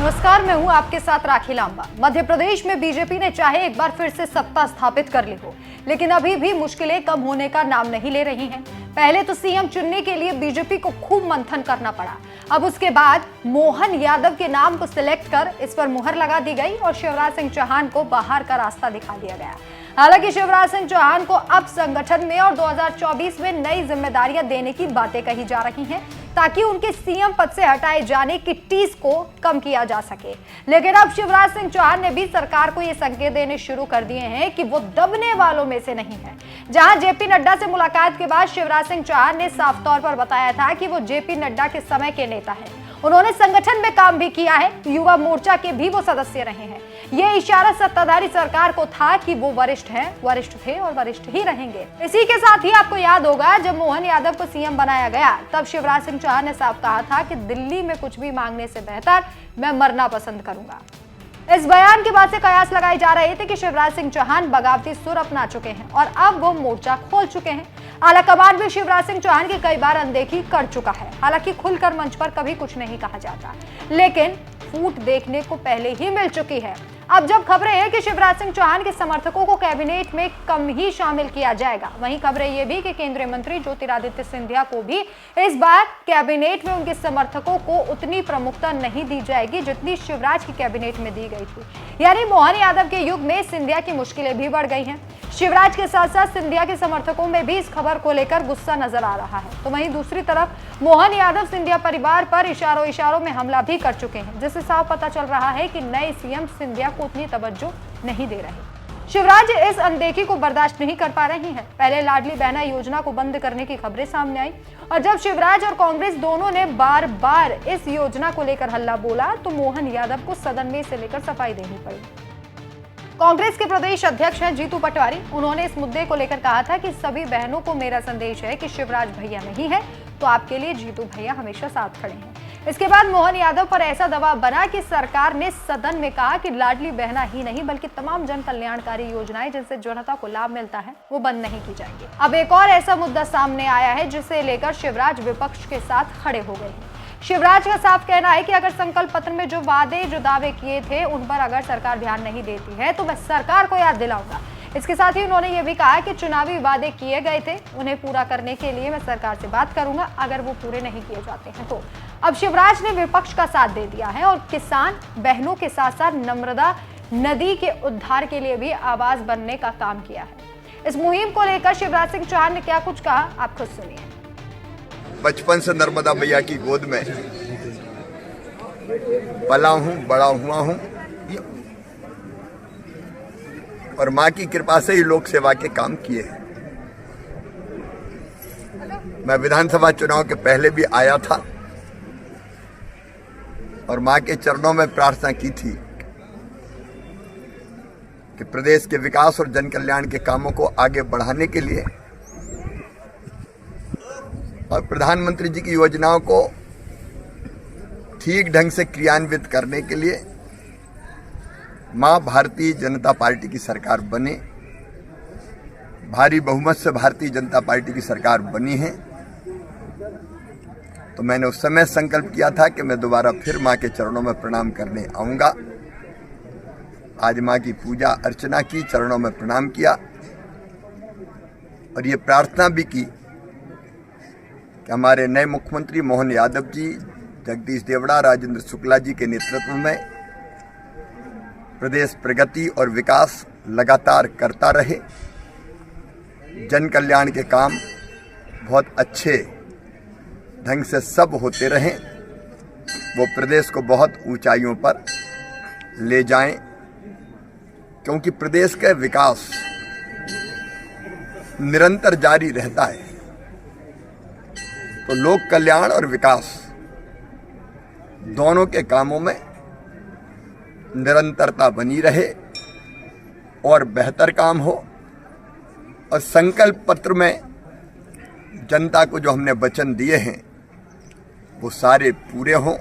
नमस्कार, मैं हूं आपके साथ राखी लांबा। मध्य प्रदेश में बीजेपी ने चाहे एक बार फिर से सत्ता स्थापित कर ली हो, लेकिन अभी भी मुश्किलें कम होने का नाम नहीं ले रही हैं। पहले तो सीएम चुनने के लिए बीजेपी को खूब मंथन करना पड़ा। अब उसके बाद मोहन यादव के नाम को सिलेक्ट कर इस पर मुहर लगा दी गई और शिवराज सिंह चौहान को बाहर का रास्ता दिखा दिया गया। हालांकि शिवराज सिंह चौहान को अब संगठन में और 2024 में नई जिम्मेदारियां देने की बातें कही जा रही हैं, ताकि उनके सीएम पद से हटाए जाने की टीस को कम किया जा सके। लेकिन अब शिवराज सिंह चौहान ने भी सरकार को ये संकेत देने शुरू कर दिए हैं कि वो दबने वालों में से नहीं है। जहां जेपी नड्डा से मुलाकात के बाद शिवराज सिंह चौहान ने साफ तौर पर बताया था कि वो जेपी नड्डा के समय के नेता है। उन्होंने संगठन में काम भी किया है, युवा मोर्चा के भी वो सदस्य रहे हैं। ये इशारा सत्ताधारी सरकार को था कि वो वरिष्ठ हैं, वरिष्ठ थे और वरिष्ठ ही रहेंगे। इसी के साथ ही आपको याद होगा, जब मोहन यादव को सीएम बनाया गया तब शिवराज सिंह चौहान ने साफ कहा था कि दिल्ली में कुछ भी मांगने से बेहतर मैं मरना पसंद करूंगा। इस बयान के बाद से कयास लगाए जा रहे थे कि शिवराज सिंह चौहान बगावती सुर अपना चुके हैं और अब वो मोर्चा खोल चुके हैं। आलाकमान भी शिवराज सिंह चौहान की कई बार अनदेखी कर चुका है। हालांकि खुलकर मंच पर कभी कुछ नहीं कहा जाता, लेकिन फूट देखने को पहले ही मिल चुकी है। अब जब खबरें हैं कि शिवराज सिंह चौहान के समर्थकों को कैबिनेट में कम ही शामिल किया जाएगा, वहीं खबरें ये भी कि केंद्रीय मंत्री ज्योतिरादित्य सिंधिया को भी इस बार कैबिनेट में उनके समर्थकों को उतनी प्रमुखता नहीं दी जाएगी जितनी शिवराज की कैबिनेट में दी गई थी। यानी मोहन यादव के युग में सिंधिया की मुश्किलें भी बढ़ गई हैं। शिवराज के साथ साथ सिंधिया के समर्थकों में भी इस खबर को लेकर गुस्सा नजर आ रहा है। तो वहीं दूसरी तरफ मोहन यादव सिंधिया परिवार पर इशारों में हमला भी कर चुके हैं, जिससे साफ पता चल रहा है कि नए सीएम सिंधिया को उतनी तवज्जो नहीं दे रहे। शिवराज इस अनदेखी को बर्दाश्त नहीं कर पा रही हैं। पहले लाडली बहना योजना को बंद करने की खबरें सामने आई और जब शिवराज और कांग्रेस दोनों ने बार बार इस योजना को लेकर हल्ला बोला तो मोहन यादव को सदन में इसे लेकर सफाई देनी पड़ी। कांग्रेस के प्रदेश अध्यक्ष हैं जीतू पटवारी। उन्होंने इस मुद्दे को लेकर कहा था कि सभी बहनों को मेरा संदेश है कि शिवराज भैया नहीं है तो आपके लिए जीतू भैया हमेशा साथ खड़े हैं। इसके बाद मोहन यादव पर ऐसा दबाव बना कि सरकार ने सदन में कहा कि लाडली बहना ही नहीं बल्कि तमाम जन कल्याणकारी योजनाएं जिनसे जनता को लाभ मिलता है वो बंद नहीं की जाएंगी। अब एक और ऐसा मुद्दा सामने आया है जिसे लेकर शिवराज विपक्ष के साथ खड़े हो गए हैं। शिवराज का साफ कहना है कि अगर संकल्प पत्र में जो दावे किए थे उन पर अगर सरकार ध्यान नहीं देती है तो मैं सरकार को याद दिलाऊंगा। इसके साथ ही उन्होंने ये भी कहा कि चुनावी वादे किए गए थे, उन्हें पूरा करने के लिए मैं सरकार से बात करूंगा, अगर वो पूरे नहीं किए जाते हैं तो। अब शिवराज ने विपक्ष का साथ दे दिया है और किसान बहनों के साथ साथ नर्मदा नदी के उद्धार के लिए भी आवाज बनने का काम किया है। इस मुहिम को लेकर शिवराज सिंह चौहान ने क्या कुछ कहा, आप खुद सुनिए। बचपन से नर्मदा मैया की गोद में पला हूं, बड़ा हुआ हूं और मां की कृपा से ही लोक सेवा के काम किए हैं। मैं विधानसभा चुनाव के पहले भी आया था और मां के चरणों में प्रार्थना की थी कि प्रदेश के विकास और जन कल्याण के कामों को आगे बढ़ाने के लिए और प्रधानमंत्री जी की योजनाओं को ठीक ढंग से क्रियान्वित करने के लिए मां भारतीय जनता पार्टी की सरकार बने। भारी बहुमत से भारतीय जनता पार्टी की सरकार बनी है तो मैंने उस समय संकल्प किया था कि मैं दोबारा फिर मां के चरणों में प्रणाम करने आऊंगा। आज मां की पूजा अर्चना की, चरणों में प्रणाम किया और ये प्रार्थना भी की कि हमारे नए मुख्यमंत्री मोहन यादव जी, जगदीश देवड़ा, राजेंद्र शुक्ला जी के नेतृत्व में प्रदेश प्रगति और विकास लगातार करता रहे। जन कल्याण के काम बहुत अच्छे ढंग से सब होते रहें, वो प्रदेश को बहुत ऊंचाइयों पर ले जाएं, क्योंकि प्रदेश का विकास निरंतर जारी रहता है। तो लोक कल्याण और विकास दोनों के कामों में निरंतरता बनी रहे और बेहतर काम हो और संकल्प पत्र में जनता को जो हमने वचन दिए हैं वो सारे पूरे हों।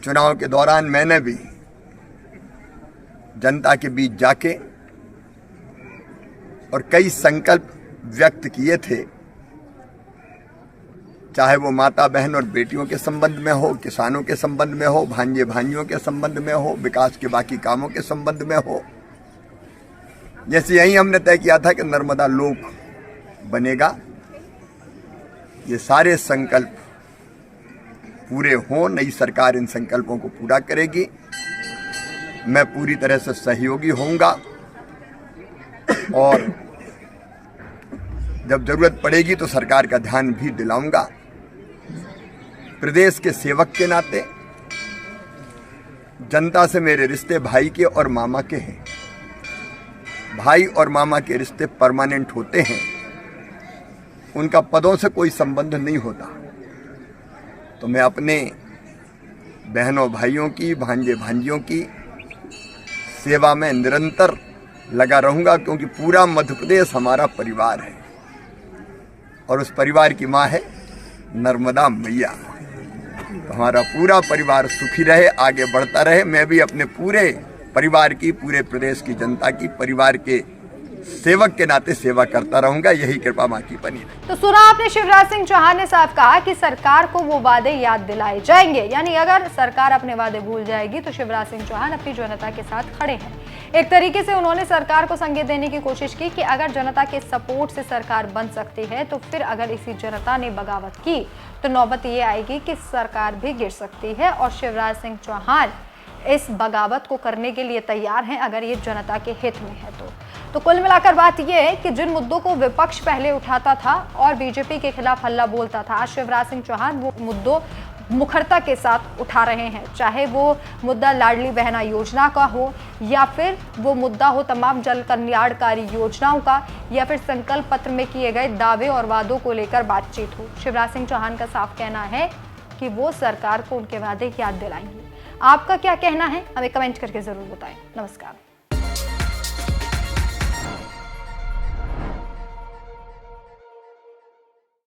चुनाव के दौरान मैंने भी जनता के बीच जाके और कई संकल्प व्यक्त किए थे चाहे वो माता बहन और बेटियों के संबंध में हो, किसानों के संबंध में हो, भांजे भांजियों के संबंध में हो, विकास के बाकी कामों के संबंध में हो। जैसे यही हमने तय किया था कि नर्मदा लोक बनेगा, ये सारे संकल्प पूरे हों, नई सरकार इन संकल्पों को पूरा करेगी। मैं पूरी तरह से सहयोगी होऊंगा और जब जरूरत पड़ेगी तो सरकार का ध्यान भी दिलाऊंगा। प्रदेश के सेवक के नाते जनता से मेरे रिश्ते भाई के और मामा के हैं। भाई और मामा के रिश्ते परमानेंट होते हैं, उनका पदों से कोई संबंध नहीं होता। तो मैं अपने बहनों भाइयों की, भांजे भांजियों की सेवा में निरंतर लगा रहूंगा, क्योंकि पूरा मध्य प्रदेश हमारा परिवार है और उस परिवार की माँ है नर्मदा मैया। तो हमारा पूरा परिवार सुखी रहे, आगे बढ़ता रहे। मैं भी अपने पूरे परिवार की, पूरे प्रदेश की जनता की, परिवार के सेवक के नाते सेवा करता रहूंगा। यही कृपा माँ की बनी रहे। तो सुना आपने, शिवराज सिंह चौहान ने साफ कहा कि सरकार को वो वादे याद दिलाए जाएंगे, यानी अगर सरकार अपने वादे भूल जाएगी तो शिवराज सिंह चौहान अपनी जनता के साथ खड़े हैं। एक तरीके से उन्होंने सरकार को संकेत देने की कोशिश की कि अगर जनता के सपोर्ट से सरकार बन सकती है तो फिर अगर इसी जनता ने बगावत की तो नौबत ये आएगी कि सरकार भी गिर सकती है। और शिवराज सिंह चौहान इस बगावत को करने के लिए तैयार हैं अगर ये जनता के हित में है तो कुल मिलाकर बात यह है कि जिन मुद्दों को विपक्ष पहले उठाता था और बीजेपी के खिलाफ हल्ला बोलता था, आज शिवराज सिंह चौहान वो मुद्दों मुखरता के साथ उठा रहे हैं। चाहे वो मुद्दा लाडली बहना योजना का हो या फिर वो मुद्दा हो तमाम जल कल्याणकारी योजनाओं का या फिर संकल्प पत्र में किए गए दावे और वादों को लेकर बातचीत हो। शिवराज सिंह चौहान का साफ कहना है कि वो सरकार को उनके वादे याद दिलाएंगे। आपका क्या कहना है, हमें कमेंट करके जरूर बताएं। नमस्कार।